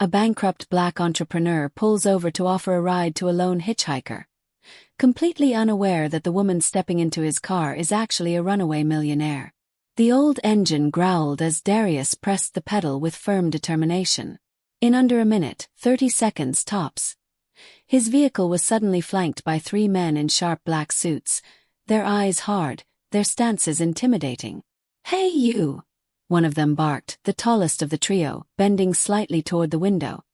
A bankrupt black entrepreneur pulls over to offer a ride to a lone hitchhiker, completely unaware that the woman stepping into his car is actually a runaway millionaire. The old engine growled as Darius pressed the pedal with firm determination. In under a minute, 30 seconds tops, his vehicle was suddenly flanked by 3 men in sharp black suits, their eyes hard, their stances intimidating. "Hey you!" one of them barked, the tallest of the trio, bending slightly toward the window,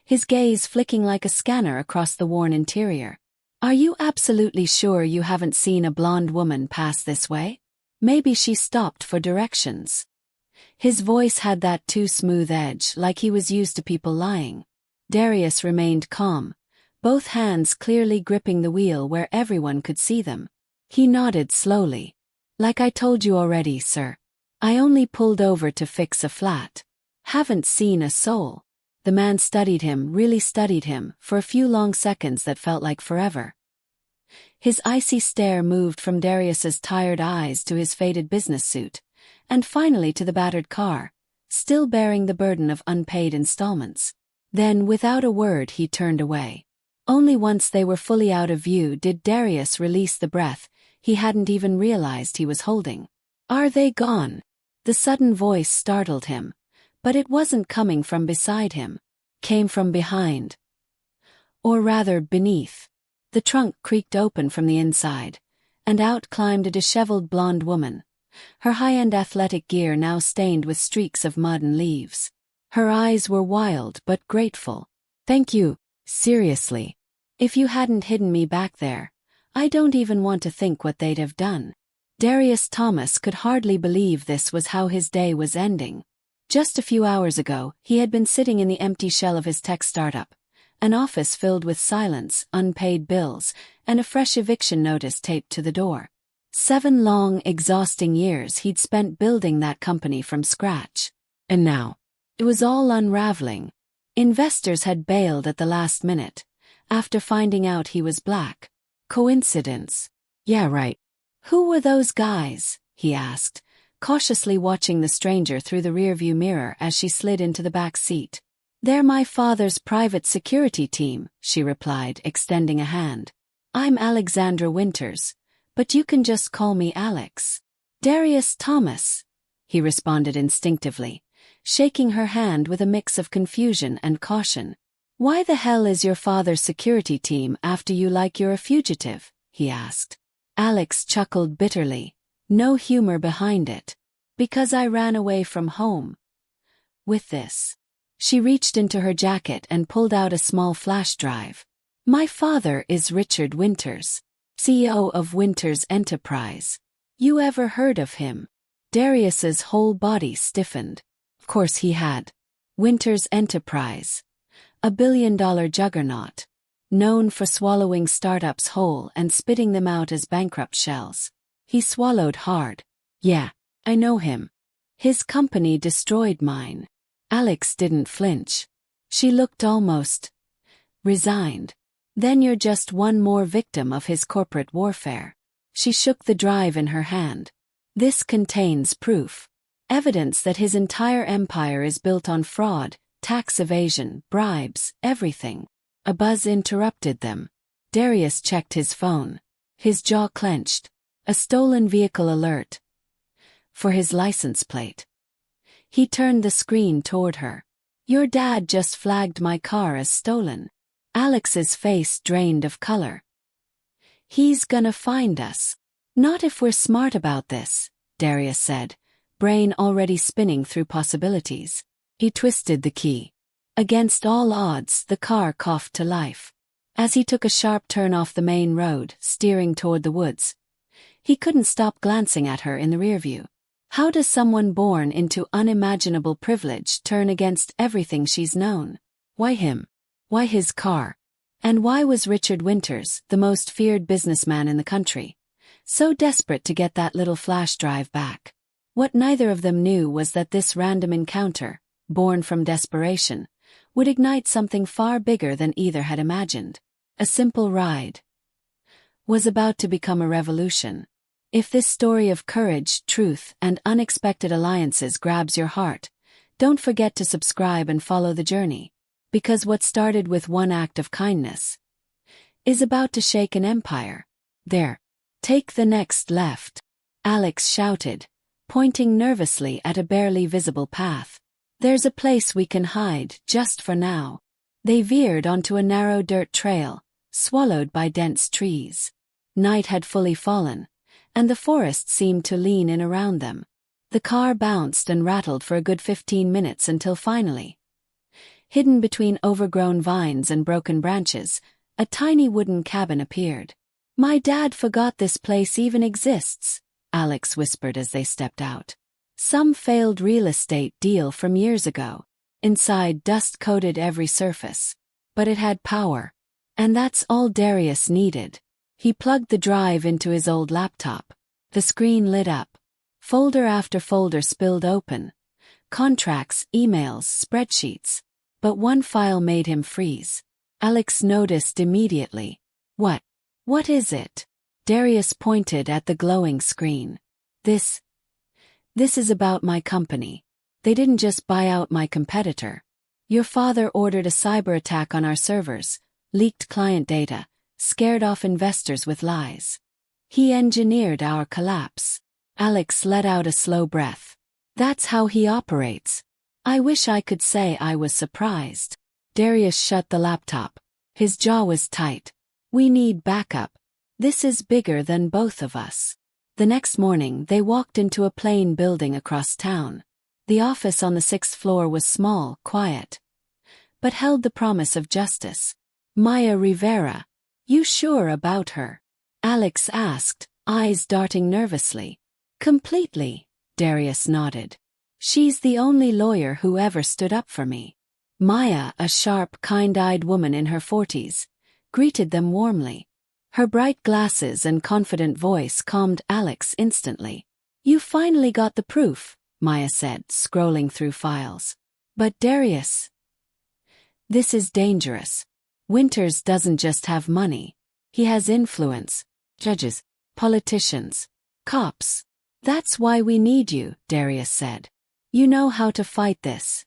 his gaze flicking like a scanner across the worn interior. "Are you absolutely sure you haven't seen a blonde woman pass this way? Maybe she stopped for directions." His voice had that too smooth edge, like he was used to people lying. Darius remained calm, both hands clearly gripping the wheel where everyone could see them. He nodded slowly. "Like I told you already, sir. I only pulled over to fix a flat. Haven't seen a soul." The man studied him, really studied him, for a few long seconds that felt like forever. His icy stare moved from Darius's tired eyes to his faded business suit, and finally to the battered car, still bearing the burden of unpaid installments. Then, without a word, he turned away. Only once they were fully out of view did Darius release the breath he hadn't even realized he was holding. "Are they gone?" The sudden voice startled him, but it wasn't coming from beside him. Came from behind. Or rather, beneath. The trunk creaked open from the inside, and out climbed a disheveled blonde woman, her high-end athletic gear now stained with streaks of mud and leaves. Her eyes were wild but grateful. "Thank you, seriously. If you hadn't hidden me back there, I don't even want to think what they'd have done." Darius Thomas could hardly believe this was how his day was ending. Just a few hours ago, he had been sitting in the empty shell of his tech startup, an office filled with silence, unpaid bills, and a fresh eviction notice taped to the door. 7 long, exhausting years he'd spent building that company from scratch. And now, it was all unraveling. Investors had bailed at the last minute, after finding out he was black. Coincidence? Yeah, right. "Who were those guys?" he asked, cautiously watching the stranger through the rearview mirror as she slid into the back seat. "They're my father's private security team," she replied, extending a hand. "I'm Alexandra Winters, but you can just call me Alex." "Darius Thomas," he responded instinctively, shaking her hand with a mix of confusion and caution. "Why the hell is your father's security team after you like you're a fugitive?" he asked. Alex chuckled bitterly, no humor behind it. "Because I ran away from home. With this." She reached into her jacket and pulled out a small flash drive. "My father is Richard Winters, CEO of Winters Enterprise. You ever heard of him?" Darius's whole body stiffened. Of course he had. Winters Enterprise. A billion-dollar juggernaut, known for swallowing startups whole and spitting them out as bankrupt shells. He swallowed hard. "Yeah, I know him. His company destroyed mine." Alex didn't flinch. She looked almost resigned. "Then you're just one more victim of his corporate warfare." She shook the drive in her hand. "This contains proof. Evidence that his entire empire is built on fraud, tax evasion, bribes, everything." A buzz interrupted them. Darius checked his phone. His jaw clenched. A stolen vehicle alert. For his license plate. He turned the screen toward her. "Your dad just flagged my car as stolen." Alex's face drained of color. "He's gonna find us." "Not if we're smart about this," Darius said, brain already spinning through possibilities. He twisted the key. Against all odds, the car coughed to life. As he took a sharp turn off the main road, steering toward the woods, he couldn't stop glancing at her in the rearview. How does someone born into unimaginable privilege turn against everything she's known? Why him? Why his car? And why was Richard Winters, the most feared businessman in the country, so desperate to get that little flash drive back? What neither of them knew was that this random encounter, born from desperation, would ignite something far bigger than either had imagined. A simple ride was about to become a revolution. If this story of courage, truth, and unexpected alliances grabs your heart, don't forget to subscribe and follow the journey. Because what started with one act of kindness is about to shake an empire. There. Take the next left, Alex shouted, pointing nervously at a barely visible path. There's a place we can hide, just for now. They veered onto a narrow dirt trail, swallowed by dense trees. Night had fully fallen, and the forest seemed to lean in around them. The car bounced and rattled for a good 15 minutes until finally, hidden between overgrown vines and broken branches, a tiny wooden cabin appeared. My dad forgot this place even exists, Alex whispered as they stepped out. Some failed real estate deal from years ago. Inside, dust coated every surface. But it had power. And that's all Darius needed. He plugged the drive into his old laptop. The screen lit up. Folder after folder spilled open. Contracts, emails, spreadsheets. But one file made him freeze. Alex noticed immediately. What is it? Darius pointed at the glowing screen. This is about my company. They didn't just buy out my competitor. Your father ordered a cyber attack on our servers, leaked client data, scared off investors with lies. He engineered our collapse. Alex let out a slow breath. That's how he operates. I wish I could say I was surprised. Darius shut the laptop. His jaw was tight. We need backup. This is bigger than both of us. The next morning they walked into a plain building across town. The office on the 6th floor was small, quiet, but held the promise of justice. Maya Rivera. You sure about her? Alex asked, eyes darting nervously. Completely, Darius nodded. She's the only lawyer who ever stood up for me. Maya, a sharp, kind-eyed woman in her 40s, greeted them warmly. Her bright glasses and confident voice calmed Alex instantly. You finally got the proof, Maya said, scrolling through files. But Darius, this is dangerous. Winters doesn't just have money. He has influence. Judges, politicians, cops. That's why we need you, Darius said. You know how to fight this.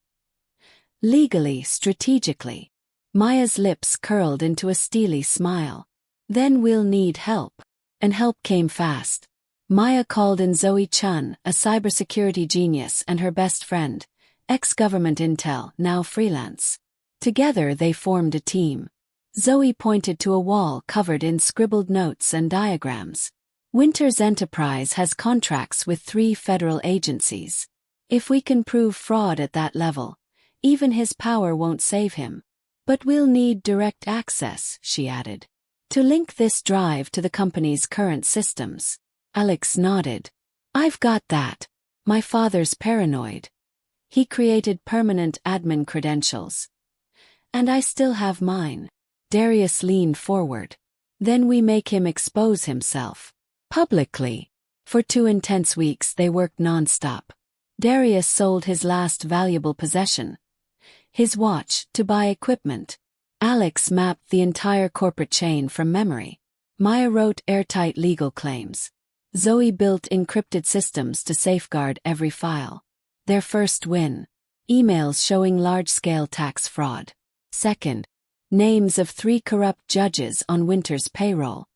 Legally, strategically. Maya's lips curled into a steely smile. Then we'll need help. And help came fast. Maya called in Zoe Chun, a cybersecurity genius, and her best friend, ex-government intel, now freelance. Together they formed a team. Zoe pointed to a wall covered in scribbled notes and diagrams. Winters Enterprise has contracts with 3 federal agencies. If we can prove fraud at that level, even his power won't save him. But we'll need direct access, she added, to link this drive to the company's current systems. Alex nodded. I've got that. My father's paranoid. He created permanent admin credentials. And I still have mine. Darius leaned forward. Then we make him expose himself. Publicly. For 2 intense weeks they worked non-stop. Darius sold his last valuable possession, his watch, to buy equipment. Alex mapped the entire corporate chain from memory. Maya wrote airtight legal claims. Zoe built encrypted systems to safeguard every file. Their first win. Emails showing large-scale tax fraud. Second. Names of 3 corrupt judges on Winters' payroll.